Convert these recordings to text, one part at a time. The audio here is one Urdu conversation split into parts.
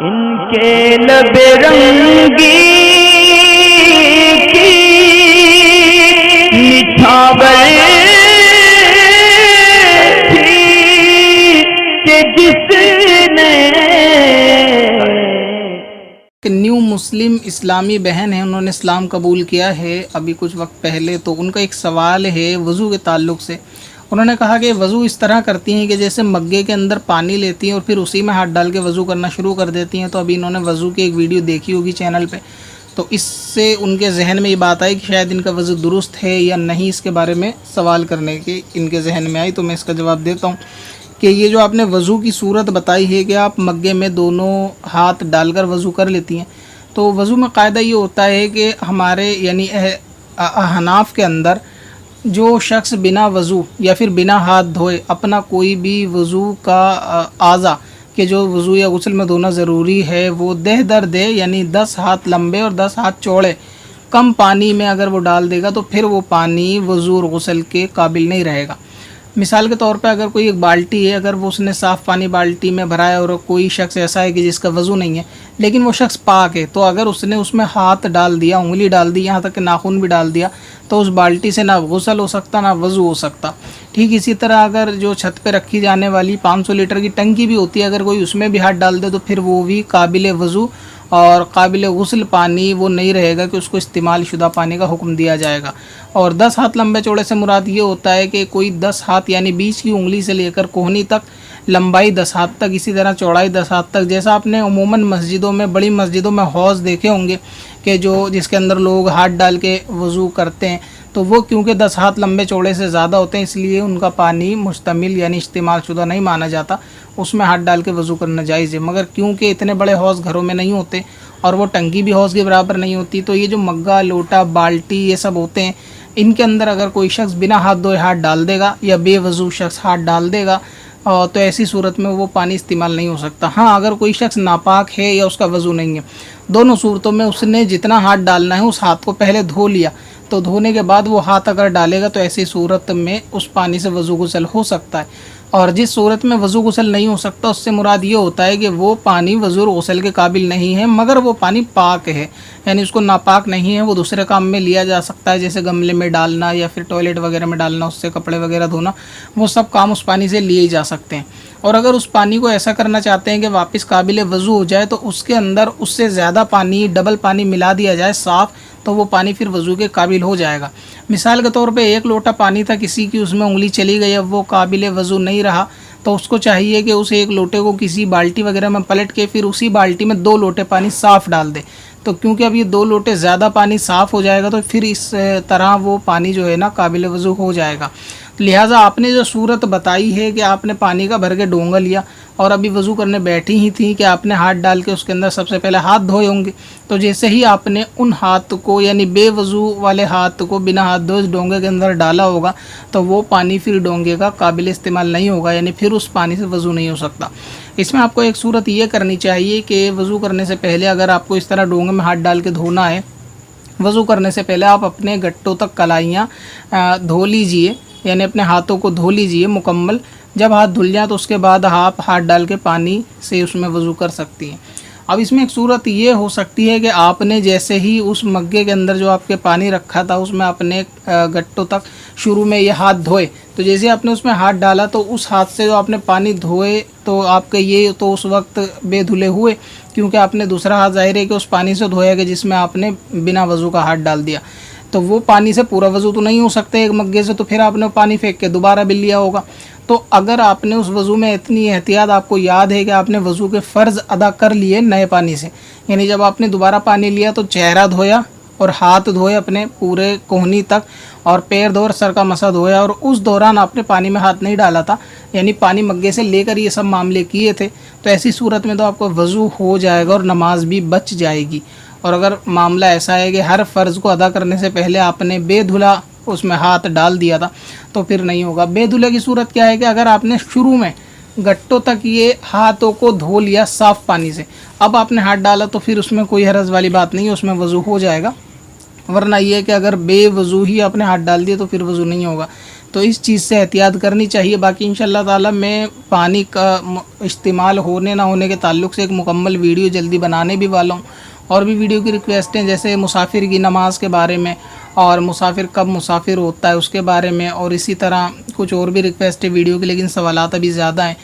ان کے لب رنگی کی نچھاور تھی کہ جس نے نیو مسلم اسلامی بہن ہیں، انہوں نے اسلام قبول کیا ہے ابھی کچھ وقت پہلے. تو ان کا ایک سوال ہے وضو کے تعلق سے. انہوں نے کہا کہ وضو اس طرح کرتی ہیں کہ جیسے مگے کے اندر پانی لیتی ہیں اور پھر اسی میں ہاتھ ڈال کے وضو کرنا شروع کر دیتی ہیں. تو ابھی انہوں نے وضو کی ایک ویڈیو دیکھی ہوگی چینل پہ، تو اس سے ان کے ذہن میں یہ بات آئی کہ شاید ان کا وضو درست ہے یا نہیں. اس کے بارے میں سوال کرنے کی ان کے ذہن میں آئی، تو میں اس کا جواب دیتا ہوں کہ یہ جو آپ نے وضو کی صورت بتائی ہے کہ آپ مگے میں دونوں ہاتھ ڈال کر وضو کر لیتی ہیں، تو وضو میں قاعدہ یہ ہوتا ہے کہ ہمارے یعنی احناف کے اندر جو شخص بنا وضو یا پھر بنا ہاتھ دھوئے اپنا کوئی بھی وضو کا اعضا کہ جو وضو یا غسل میں دھونا ضروری ہے وہ دہ در دہ یعنی 10 ہاتھ لمبے اور 10 ہاتھ چوڑے کم پانی میں اگر وہ ڈال دے گا تو پھر وہ پانی وضو اور غسل کے قابل نہیں رہے گا. مثال کے طور پہ اگر کوئی ایک بالٹی ہے، اگر وہ اس نے صاف پانی بالٹی میں بھرا ہے اور کوئی شخص ایسا ہے کہ جس کا وضو نہیں ہے لیکن وہ شخص پاک ہے، تو اگر اس نے اس میں ہاتھ ڈال دیا، انگلی ڈال دی، یہاں تک کہ ناخن بھی ڈال دیا، تو اس بالٹی سے نہ غسل ہو سکتا نہ وضو ہو سکتا. ٹھیک اسی طرح اگر جو چھت پہ رکھی جانے والی 500 لیٹر کی ٹنکی بھی ہوتی ہے، اگر کوئی اس میں بھی ہاتھ ڈال دے تو پھر وہ بھی قابل وضو اور قابل غسل پانی وہ نہیں رہے گا کہ اس کو استعمال شدہ پانی کا حکم دیا جائے گا. اور 10 ہاتھ لمبے چوڑے سے مراد یہ ہوتا ہے کہ کوئی 10 ہاتھ یعنی بیچ کی انگلی سے لے کر کوہنی تک لمبائی 10 ہاتھ تک، اسی طرح چوڑائی 10 ہاتھ تک. جیسا آپ نے عموماً مسجدوں میں، بڑی مسجدوں میں حوض دیکھے ہوں گے کہ جس کے اندر لوگ ہاتھ ڈال کے وضو کرتے ہیں، تو وہ کیونکہ 10 ہاتھ لمبے چوڑے سے زیادہ ہوتے ہیں اس لیے ان کا پانی مشتمل یعنی استعمال شدہ نہیں مانا جاتا، اس میں ہاتھ ڈال کے وضو کرنا جائز ہے. مگر کیونکہ اتنے بڑے حوض گھروں میں نہیں ہوتے اور وہ ٹنکی بھی حوض کے برابر نہیں ہوتی، تو یہ جو مگا، لوٹا، بالٹی یہ سب ہوتے ہیں، ان کے اندر اگر کوئی شخص بنا ہاتھ دھوئے ہاتھ ڈال دے گا یا بے وضو شخص ہاتھ ڈال دے گا تو ایسی صورت میں وہ پانی استعمال نہیں ہو سکتا. ہاں اگر کوئی شخص ناپاک ہے یا اس کا وضو نہیں ہے، دونوں صورتوں میں اس نے جتنا ہاتھ ڈالنا ہے اس ہاتھ کو پہلے دھو لیا، تو دھونے کے بعد وہ ہاتھ اگر ڈالے گا تو ایسی صورت میں اس پانی سے وضو غسل ہو سکتا ہے. اور جس صورت میں وضو غسل نہیں ہو سکتا اس سے مراد یہ ہوتا ہے کہ وہ پانی وضو غسل کے قابل نہیں ہے، مگر وہ پانی پاک ہے، یعنی اس کو ناپاک نہیں ہے، وہ دوسرے کام میں لیا جا سکتا ہے، جیسے گملے میں ڈالنا یا پھر ٹوائلٹ وغیرہ میں ڈالنا، اس سے کپڑے وغیرہ دھونا، وہ سب کام اس پانی سے لیے جا سکتے ہیں. اور اگر اس پانی کو ایسا کرنا چاہتے ہیں کہ واپس قابل وضو ہو جائے تو اس کے اندر اس سے زیادہ پانی، ڈبل پانی ملا دیا جائے صاف، تو وہ پانی پھر وضو کے قابل ہو جائے گا. مثال کے طور پہ 1 لوٹا پانی تھا، کسی کی اس میں انگلی چلی گئی، اب وہ قابل وضو نہیں رہا، تو اس کو چاہیے کہ اس 1 لوٹے کو کسی بالٹی وغیرہ میں پلٹ کے پھر اسی بالٹی میں 2 لوٹے پانی صاف ڈال دے. تو کیونکہ اب یہ 2 لوٹے زیادہ پانی صاف ہو جائے گا تو پھر اس طرح وہ پانی جو ہے نا قابل وضو ہو جائے گا. لہٰذا آپ نے جو صورت بتائی ہے کہ آپ نے پانی کا بھر کے ڈونگا لیا اور ابھی وضو کرنے بیٹھی ہی تھی کہ آپ نے ہاتھ ڈال کے اس کے اندر سب سے پہلے ہاتھ دھوئے ہوں گے، تو جیسے ہی آپ نے ان ہاتھ کو یعنی بے وضو والے ہاتھ کو بنا ہاتھ دھوئے اس ڈونگے کے اندر ڈالا ہوگا تو وہ پانی پھر ڈونگے کا قابل استعمال نہیں ہوگا، یعنی پھر اس پانی سے وضو نہیں ہو سکتا. اس میں آپ کو ایک صورت یہ کرنی چاہیے کہ وضو کرنے سے پہلے اگر آپ کو اس طرح ڈونگے میں ہاتھ ڈال کے دھونا ہے، وضو کرنے سے پہلے آپ اپنے گٹوں تک کلائیاں دھو لیجئے، یعنی اپنے ہاتھوں کو دھو لیجئے مکمل. جب ہاتھ دھل جائیں تو اس کے بعد آپ ہاتھ ڈال کے پانی سے اس میں وضو کر سکتی ہیں. اب اس میں ایک صورت یہ ہو سکتی ہے کہ آپ نے جیسے ہی اس مگے کے اندر جو آپ کے پانی رکھا تھا اس میں اپنے گٹوں تک شروع میں یہ ہاتھ دھوئے، تو جیسے آپ نے اس میں ہاتھ ڈالا تو اس ہاتھ سے جو آپ نے پانی دھوئے تو آپ کے یہ تو اس وقت بے دھلے ہوئے، کیونکہ آپ نے دوسرا ہاتھ ظاہر ہے کہ اس پانی سے دھویا کہ جس میں آپ نے بنا وضو کا ہاتھ ڈال دیا، تو وہ پانی سے پورا وضو تو نہیں ہو سکتا ایک مگے سے، تو پھر آپ نے پانی پھینک کے دوبارہ بھی لیا ہوگا. تو اگر آپ نے اس وضو میں اتنی احتیاط آپ کو یاد ہے کہ آپ نے وضو کے فرض ادا کر لیے نئے پانی سے، یعنی جب آپ نے دوبارہ پانی لیا تو چہرہ دھویا اور ہاتھ دھوئے اپنے پورے کوہنی تک اور پیر دھو اور سر کا مسا دھویا، اور اس دوران آپ نے پانی میں ہاتھ نہیں ڈالا تھا، یعنی پانی مگے سے لے کر یہ سب معاملے کیے تھے، تو ایسی صورت میں تو آپ کو وضو ہو جائے گا اور نماز بھی بچ جائے گی. اور اگر معاملہ ایسا ہے کہ ہر فرض کو ادا کرنے سے پہلے آپ نے بے دھلا اس میں ہاتھ ڈال دیا تھا تو پھر نہیں ہوگا. بے دھلے کی صورت کیا ہے کہ اگر آپ نے شروع میں گٹوں تک یہ ہاتھوں کو دھو لیا صاف پانی سے، اب آپ نے ہاتھ ڈالا تو پھر اس میں کوئی حرج والی بات نہیں ہے، اس میں وضو ہو جائے گا. ورنہ یہ کہ اگر بے وضو ہی آپ نے ہاتھ ڈال دیا تو پھر وضو نہیں ہوگا. تو اس چیز سے احتیاط کرنی چاہیے. باقی انشاءاللہ تعالی میں پانی کا استعمال ہونے نہ ہونے کے تعلق سے ایک مکمل ویڈیو جلدی بنانے بھی والا ہوں. اور بھی ویڈیو کی ریکویسٹیں جیسے مسافر کی نماز کے بارے میں اور مسافر کب مسافر ہوتا ہے اس کے بارے میں, اور اسی طرح کچھ اور بھی ریکویسٹ ہے ویڈیو کی, لیکن سوالات ابھی زیادہ ہیں.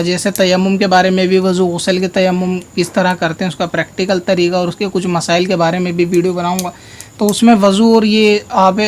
جیسے تیمم کے بارے میں بھی, وضو غسل کے تیمم کس طرح کرتے ہیں اس کا پریکٹیکل طریقہ اور اس کے کچھ مسائل کے بارے میں بھی ویڈیو بناؤں گا. تو اس میں وضو اور یہ آب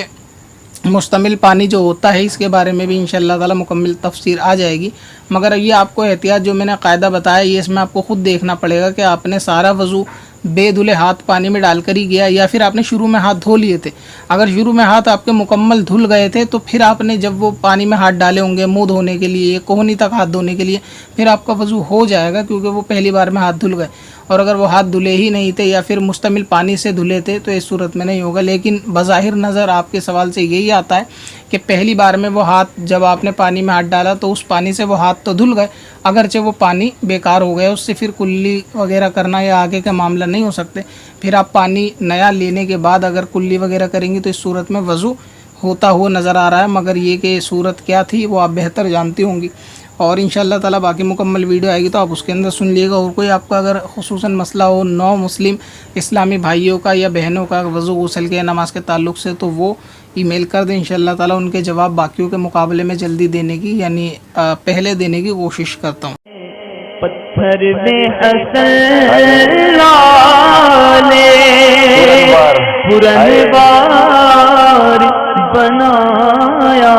مشتمل پانی جو ہوتا ہے اس کے بارے میں بھی انشاءاللہ تعالی مکمل تفسیر آ جائے گی. مگر یہ آپ کو احتیاط جو میں نے قاعدہ بتایا یہ اس میں آپ کو خود دیکھنا پڑے گا کہ آپ نے سارا وضو بے دھلے ہاتھ پانی میں ڈال کر ہی گیا یا پھر آپ نے شروع میں ہاتھ دھو لیے تھے. اگر شروع میں ہاتھ آپ کے مکمل دھل گئے تھے تو پھر آپ نے جب وہ پانی میں ہاتھ ڈالے ہوں گے منہ دھونے کے لیے, کوہنی تک ہاتھ دھونے کے لیے, پھر آپ کا وضو ہو جائے گا کیونکہ وہ پہلی بار میں ہاتھ دھل گئے. اور اگر وہ ہاتھ دھلے ہی نہیں تھے یا پھر مشتمل پانی سے دھلے تھے تو اس صورت میں نہیں ہوگا. لیکن بظاہر نظر آپ کے سوال سے یہی آتا ہے کہ پہلی بار میں وہ ہاتھ جب آپ نے پانی میں ہاتھ ڈالا تو اس پانی سے وہ ہاتھ تو دھل گئے, اگرچہ وہ پانی بیکار ہو گیا, اس سے پھر کلی وغیرہ کرنا یا آگے کا معاملہ نہیں ہو سکتے. پھر آپ پانی نیا لینے کے بعد اگر کلی وغیرہ کریں گی تو اس صورت میں وضو ہوتا ہوا نظر آ رہا ہے. مگر یہ کہ صورت کیا تھی وہ آپ بہتر جانتی ہوں گی. اور انشاءاللہ تعالی باقی مکمل ویڈیو آئے گی تو آپ اس کے اندر سن لیے گا. اور کوئی آپ کا اگر خصوصاً مسئلہ ہو نو مسلم اسلامی بھائیوں کا یا بہنوں کا وضو غسل کے نماز کے تعلق سے تو وہ ای میل کر دیں. انشاءاللہ تعالی ان کے جواب باقیوں کے مقابلے میں جلدی دینے کی یعنی پہلے دینے کی کوشش کرتا ہوں. پتھر میں حسن لالے پرن بار بنایا